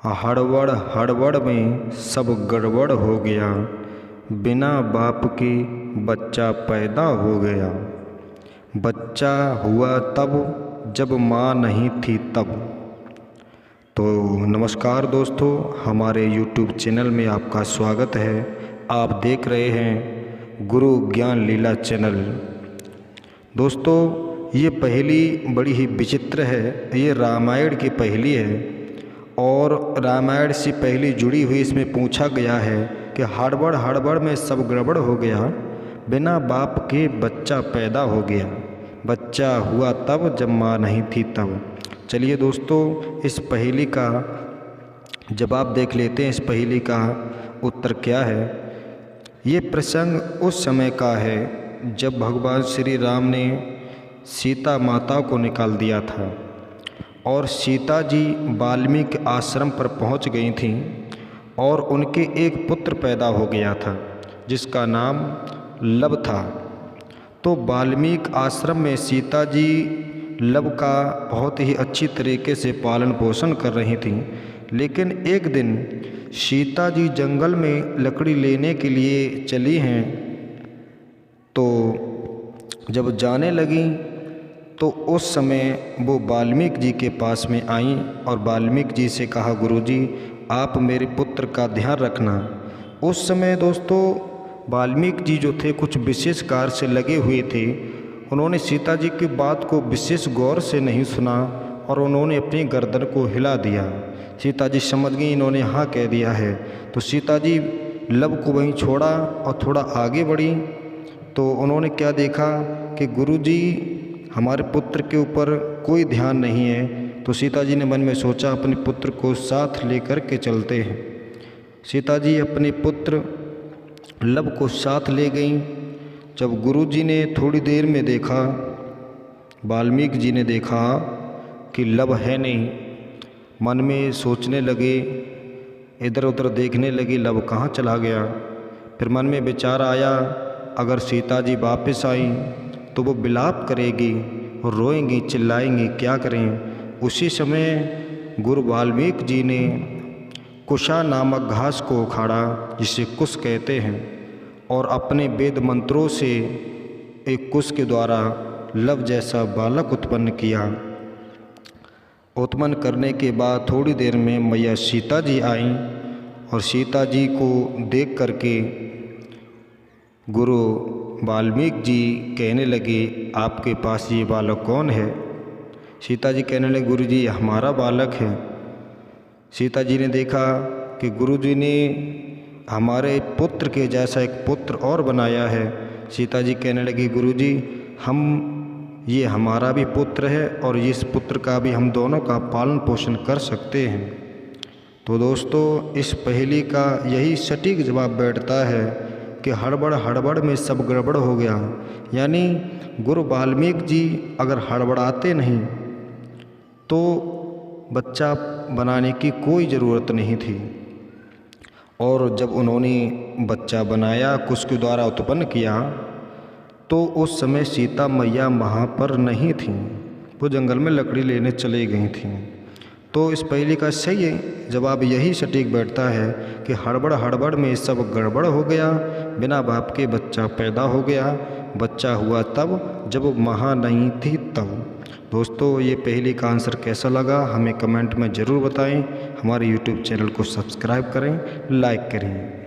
हड़बड़ हड़बड़ में सब गड़बड़ हो गया, बिना बाप के बच्चा पैदा हो गया। बच्चा हुआ तब जब माँ नहीं थी तब। तो नमस्कार दोस्तों, हमारे YouTube चैनल में आपका स्वागत है। आप देख रहे हैं गुरु ज्ञान लीला चैनल। दोस्तों, ये पहेली बड़ी ही विचित्र है। ये रामायण की पहेली है और रामायण से पहले जुड़ी हुई इसमें पूछा गया है कि हड़बड़ हड़बड़ में सब गड़बड़ हो गया, बिना बाप के बच्चा पैदा हो गया। बच्चा हुआ तब जब माँ नहीं थी तब। चलिए दोस्तों, इस पहेली का जवाब देख लेते हैं। इस पहेली का उत्तर क्या है। ये प्रसंग उस समय का है जब भगवान श्री राम ने सीता माता को निकाल दिया था और सीता जी वाल्मीकि आश्रम पर पहुंच गई थीं और उनके एक पुत्र पैदा हो गया था जिसका नाम लव था। तो वाल्मीकि आश्रम में सीता जी लव का बहुत ही अच्छी तरीके से पालन पोषण कर रही थीं। लेकिन एक दिन सीता जी जंगल में लकड़ी लेने के लिए चली हैं, तो जब जाने लगी तो उस समय वो वाल्मीकि जी के पास में आईं और वाल्मीकि जी से कहा, गुरुजी आप मेरे पुत्र का ध्यान रखना। उस समय दोस्तों वाल्मीकि जी जो थे कुछ विशेष कार्य से लगे हुए थे। उन्होंने सीता जी की बात को विशेष गौर से नहीं सुना और उन्होंने अपनी गर्दन को हिला दिया। सीता जी समझ गई इन्होंने हाँ कह दिया है। तो सीता जी लव को वहीं छोड़ा और थोड़ा आगे बढ़ी। तो उन्होंने क्या देखा कि गुरुजी हमारे पुत्र के ऊपर कोई ध्यान नहीं है। तो सीता जी ने मन में सोचा अपने पुत्र को साथ लेकर के चलते हैं। सीता जी अपने पुत्र लव को साथ ले गईं। जब गुरुजी ने थोड़ी देर में देखा, वाल्मीकि जी ने देखा कि लव है नहीं, मन में सोचने लगे, इधर उधर देखने लगे लव कहाँ चला गया। फिर मन में विचार आया अगर सीता जी वापस आई तो वो विलाप करेगी और रोएंगी चिल्लाएंगी, क्या करें। उसी समय गुरु वाल्मीकि जी ने कुशा नामक घास को उखाड़ा, जिसे कुश कहते हैं, और अपने वेद मंत्रों से एक कुश के द्वारा लव जैसा बालक उत्पन्न किया। उत्पन्न करने के बाद थोड़ी देर में मैया सीता जी आईं और सीता जी को देख करके गुरु वाल्मीकि जी कहने लगे, आपके पास ये बालक कौन है। सीता जी कहने लगे, गुरु जी हमारा बालक है। सीता जी ने देखा कि गुरु जी ने हमारे पुत्र के जैसा एक पुत्र और बनाया है। सीता जी कहने लगी, गुरु जी ये हमारा भी पुत्र है और इस पुत्र का भी हम दोनों का पालन पोषण कर सकते हैं। तो दोस्तों, इस पहेली का यही सटीक जवाब बैठता है कि हड़बड़ हड़बड़ में सब गड़बड़ हो गया। यानी गुरु वाल्मीकि जी अगर हड़बड़ाते नहीं तो बच्चा बनाने की कोई ज़रूरत नहीं थी। और जब उन्होंने बच्चा बनाया, कुश के द्वारा उत्पन्न किया, तो उस समय सीता मैया वहाँ पर नहीं थीं, वो जंगल में लकड़ी लेने चली गई थीं। तो इस पहेली का सही जवाब यही सटीक बैठता है कि हड़बड़ हड़बड़ में सब गड़बड़ हो गया, बिना बाप के बच्चा पैदा हो गया। बच्चा हुआ तब जब माँ नहीं थी तब। दोस्तों, ये पहेली का आंसर कैसा लगा हमें कमेंट में ज़रूर बताएं। हमारे YouTube चैनल को सब्सक्राइब करें, लाइक करें।